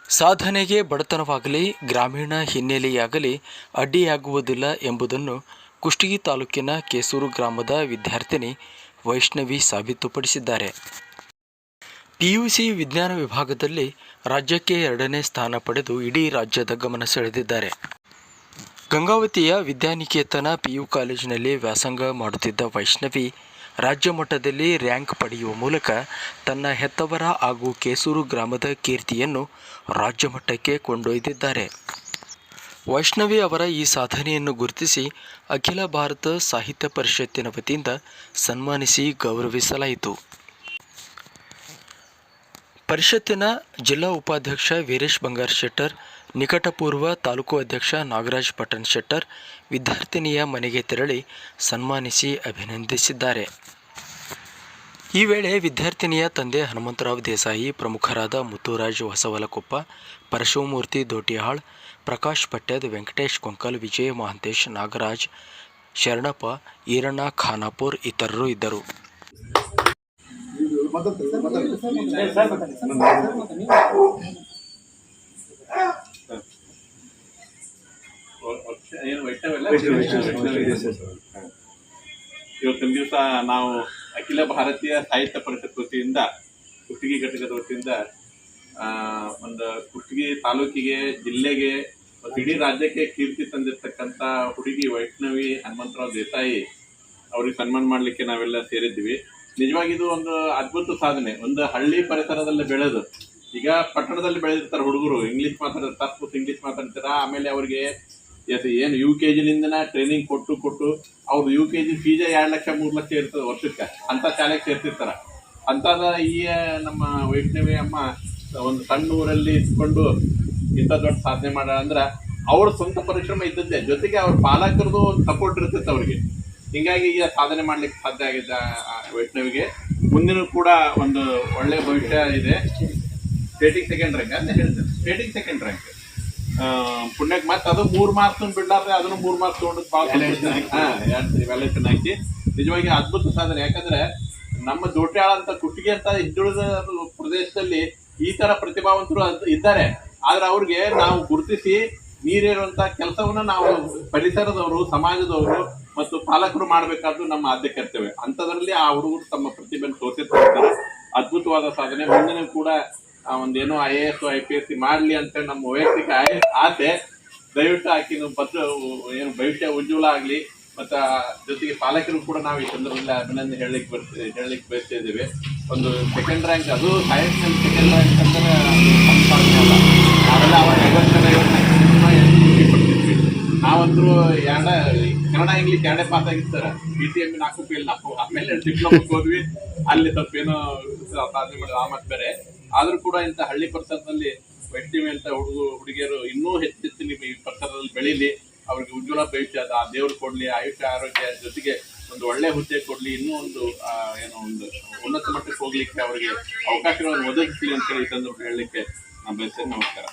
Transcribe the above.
ಸಾಧನೆಗೆ ಬಡತನವಾಗಲಿ ಗ್ರಾಮೀಣ ಹಿನ್ನೆಲೆಯಾಗಲಿ ಅಡ್ಡಿಯಾಗುವುದಿಲ್ಲ ಎಂಬುದನ್ನು ಕುಷ್ಟಗಿ ತಾಲೂಕಿನ ಕೇಸೂರು ಗ್ರಾಮದ ವಿದ್ಯಾರ್ಥಿನಿ ವೈಷ್ಣವಿ ಸಾಬೀತುಪಡಿಸಿದ್ದಾರೆ. ಪಿಯುಸಿ ವಿಜ್ಞಾನ ವಿಭಾಗದಲ್ಲಿ ರಾಜ್ಯಕ್ಕೆ 2ನೇ ಸ್ಥಾನ ಪಡೆದು ಇಡೀ ರಾಜ್ಯದ ಗಮನ ಸೆಳೆದಿದ್ದಾರೆ. ಗಂಗಾವತಿಯ ವಿದ್ಯಾನಿಕೇತನ ಪಿಯು ಕಾಲೇಜಿನಲ್ಲಿ ವ್ಯಾಸಂಗ ಮಾಡುತ್ತಿದ್ದ ವೈಷ್ಣವಿ ರಾಜ್ಯ ಮಟ್ಟದಲ್ಲಿ ರ್ಯಾಂಕ್ ಪಡೆಯುವ ಮೂಲಕ ತನ್ನ ಹೆತ್ತವರ ಹಾಗೂ ಕೇಸೂರು ಗ್ರಾಮದ ಕೀರ್ತಿಯನ್ನು ರಾಜ್ಯ ಮಟ್ಟಕ್ಕೆ ಕೊಂಡೊಯ್ದಿದ್ದಾರೆ. ವೈಷ್ಣವಿ ಅವರ ಈ ಸಾಧನೆಯನ್ನು ಗುರುತಿಸಿ ಅಖಿಲ ಭಾರತ ಸಾಹಿತ್ಯ ಪರಿಷತ್ತಿನ ವತಿಯಿಂದ ಸನ್ಮಾನಿಸಿ ಗೌರವಿಸಲಾಯಿತು. ಪರಿಷತ್ತಿನ ಜಿಲ್ಲಾ ಉಪಾಧ್ಯಕ್ಷ ವೀರೇಶ್ ಬಂಗಾರ್ ಶೆಟ್ಟರ್, ನಿಕಟಪೂರ್ವ ತಾಲೂಕು ಅಧ್ಯಕ್ಷ ನಾಗರಾಜ್ ಪಟ್ಟಣ್ ಶೆಟ್ಟರ್ ವಿದ್ಯಾರ್ಥಿನಿಯ ಮನೆಗೆ ತೆರಳಿ ಸನ್ಮಾನಿಸಿ ಅಭಿನಂದಿಸಿದ್ದಾರೆ. ಈ ವೇಳೆ ವಿದ್ಯಾರ್ಥಿನಿಯ ತಂದೆ ಹನುಮಂತರಾವ್ ದೇಸಾಯಿ, ಪ್ರಮುಖರಾದ ಮುತ್ತುರಾಜ್ ಹೊಸವಲಕೊಪ್ಪ, ಪರಶಿವಮೂರ್ತಿ ದೋಟಿಹಾಳ್, ಪ್ರಕಾಶ್ ಪಟ್ಯದ್, ವೆಂಕಟೇಶ್ ಕೊಂಕಲ್, ವಿಜಯ ಮಹಾಂತೇಶ್, ನಾಗರಾಜ್, ಶರಣಪ್ಪ, ಈರಣ್ಣ ಖಾನಾಪುರ್ ಇತರರು ಇದ್ದರು. ಇವತ್ತಿನ ದಿವಸ ನಾವು ಅಖಿಲ ಭಾರತೀಯ ಸಾಹಿತ್ಯ ಪರಿಷತ್ ವತಿಯಿಂದ ಕುಷ್ಟಗಿ ಘಟಕದ ವತಿಯಿಂದ ಒಂದು ಕುಷ್ಟಗಿ ತಾಲೂಕಿಗೆ, ಜಿಲ್ಲೆಗೆ ಮತ್ತು ಇಡೀ ರಾಜ್ಯಕ್ಕೆ ಕೀರ್ತಿ ತಂದಿರ್ತಕ್ಕಂಥ ಹುಡುಗಿ ವೈಷ್ಣವಿ ಹನುಮಂತರಾವ್ ದೇಸಾಯಿ ಅವ್ರಿಗೆ ಸನ್ಮಾನ ಮಾಡಲಿಕ್ಕೆ ನಾವೆಲ್ಲ ಸೇರಿದ್ವಿ. ನಿಜವಾಗಿ ಇದು ಒಂದು ಅದ್ಭುತ ಸಾಧನೆ. ಒಂದು ಹಳ್ಳಿ ಪರಿಸರದಲ್ಲಿ ಬೆಳೆದು, ಈಗ ಪಟ್ಟಣದಲ್ಲಿ ಬೆಳೆದಿರ್ತಾರೆ ಹುಡುಗರು, ಇಂಗ್ಲೀಷ್ ಮಾತಾಡ್ತಾರೆ, ತಪ್ಪು ಇಂಗ್ಲೀಷ್ ಮಾತಾಡ್ತಾರೆ. ಆಮೇಲೆ ಅವ್ರಿಗೆ ಏನು UKG ಟ್ರೈನಿಂಗ್ ಕೊಟ್ಟು ಅವ್ರು UKG ಫೀಸ್ 2 ಲಕ್ಷ 3 ಲಕ್ಷ ಇರ್ತದೆ ವರ್ಷಕ್ಕೆ, ಅಂತ ಶಾಲೆಗೆ ಸೇರ್ತಿರ್ತಾರ. ಅಂತದ ಈ ನಮ್ಮ ವೈಷ್ಣವಿ ಅಮ್ಮ ಒಂದು ಸಣ್ಣ ಊರಲ್ಲಿ ಇದ್ಕೊಂಡು ಇಂಥ ದೊಡ್ಡ ಸಾಧನೆ ಮಾಡ ಅಂದ್ರೆ ಅವ್ರ ಸ್ವಂತ ಪರಿಶ್ರಮ ಇದ್ದದ್ದೇ, ಜೊತೆಗೆ ಅವ್ರ ಪಾಲಕರದು ಒಂದು ಸಪೋರ್ಟ್ ಇರ್ತೈತೆ ಅವ್ರಿಗೆ. ಹಿಂಗಾಗಿ ಈ ಸಾಧನೆ ಮಾಡ್ಲಿಕ್ಕೆ ಸಾಧ್ಯ ಆಗಿದೆ. ವೈಷ್ಣವಿಗೆ ಮುಂದಿನ ಕೂಡ ಒಂದು ಒಳ್ಳೆ ಭವಿಷ್ಯ ಇದೆ. ಸ್ಟೇಟಿಗೆ 2nd ರ್ಯಾಂಕ್ ಅಂತ ಹೇಳ್ತಾರೆ, ಸ್ಟೇಟಿಗೆ 2nd ರ್ಯಾಂಕ್ ಪುಣ್ಯಕ್ಕೆ. ಮತ್ತೆ ಅದು 3 ಮಾರ್ಕ್ಸ್ ಬಿಡ್ಲಾರ್ದೆ ಅದನ್ನು 3 ಮಾರ್ಕ್ಸ್ ತಗೊಂಡು ವ್ಯಾಲ್ಯೂಷನ್ ಹಾಕಿ ನಿಜವಾಗಿ ಅದ್ಭುತ ಸಾಧನೆ. ಯಾಕಂದ್ರೆ ನಮ್ಮ ದೋಟ್ಯಾಳ ಅಂತ ಕುಷ್ಟಗಿ ಅಂತ ಹಿಂದುಳಿದ ಪ್ರದೇಶದಲ್ಲಿ ಈ ತರ ಪ್ರತಿಭಾವಂತರು ಇದ್ದಾರೆ. ಆದ್ರೆ ಅವ್ರಿಗೆ ನಾವು ಗುರುತಿಸಿ ನೀರಿರುವಂತ ಕೆಲಸವನ್ನ ನಾವು ಪರಿಸರದವರು, ಸಮಾಜದವರು ಮತ್ತು ಪಾಲಕರು ಮಾಡಬೇಕಾದ್ದು ನಮ್ಮ ಆದ್ಯ ಕರ್ತವ್ಯ. ಅಂಥದ್ರಲ್ಲಿ ಆ ಹುಡುಗರು ತಮ್ಮ ಪ್ರತಿಭೆಯನ್ನು ತೋರಿಸಿರ್ತಾರೆ. ಅದ್ಭುತವಾದ ಸಾಧನೆ. ಮುಂದಿನ ಕೂಡ ಒಂದೇನೋ IAS IPSC ಮಾಡಲಿ ಅಂತ ನಮ್ಮ ವೈಯಕ್ತಿಕ ಆಸೆ. ದಯವಿಟ್ಟು ಆಕಿನ ಏನು ಭವಿಷ್ಯ ಉಜ್ವಲ ಆಗಲಿ. ಮತ್ತು ಜೊತೆಗೆ ಪಾಲಕರು ಕೂಡ ನಾವು ಈ ಸಂದರ್ಭದಲ್ಲಿ ಅಭಿನಂದನೆ ಹೇಳಲಿಕ್ಕೆ ಬಯಸ್ತಾ ಇದ್ದೇವೆ. ಒಂದು 2nd ರ್ಯಾಂಕ್, ಅದು ಸೈನ್ಸ್ನಲ್ಲಿ 2nd ರ್ಯಾಂಕ್ ಅಂದರೆ ಸಾಧನೆ ಅಲ್ಲ. ನಾವೆಲ್ಲ ಅವಾಗ 50 ಪಡ್ತಿದ್ವಿ. ನಾವಂತರೂ ಕನ್ನಡ ಇಂಗ್ಲೀಷ್ 2 ಪಾಸ್ ಆಗಿರ್ತಾರೆ. PTM 4 fail 4. ಆಮೇಲೆ ಡಿಪ್ಲೊಮಾಕ್ಕೆ ಹೋದ್ವಿ, ಅಲ್ಲಿ ಸ್ವಲ್ಪ ಏನೋ ಸಾಧನೆ ಮಾಡಿದ ಆ ಮತ್ತೆ ಬೇರೆ. ಆದ್ರೂ ಕೂಡ ಇಂಥ ಹಳ್ಳಿ ಪರಿಸರದಲ್ಲಿ ವೈಷ್ಣವಿ ಅಂತ ಹುಡುಗಿಯರು ಇನ್ನೂ ಹೆಚ್ಚೆಚ್ಚು ಈ ಪರಿಸರದಲ್ಲಿ ಬೆಳೀಲಿ. ಅವ್ರಿಗೆ ಉಜ್ವಲ ಭವಿಷ್ಯ ಆ ದೇವ್ರು ಕೊಡ್ಲಿ, ಆಯುಷ್ಯ ಆರೋಗ್ಯ, ಜೊತೆಗೆ ಒಂದು ಒಳ್ಳೆ ಹುದ್ದೆ ಕೊಡ್ಲಿ, ಇನ್ನೂ ಒಂದು ಒಂದು ಉನ್ನತ ಮಟ್ಟಕ್ಕೆ ಹೋಗ್ಲಿಕ್ಕೆ ಅವರಿಗೆ ಅವಕಾಶಗಳನ್ನು ಒದಗಿಸಲಿ ಅಂತ ಹೇಳಿ ಈ ಸಂದರ್ಭ ಹೇಳಲಿಕ್ಕೆ ನಾನು ಬಯಸ್ತೇನೆ. ನಮಸ್ಕಾರ.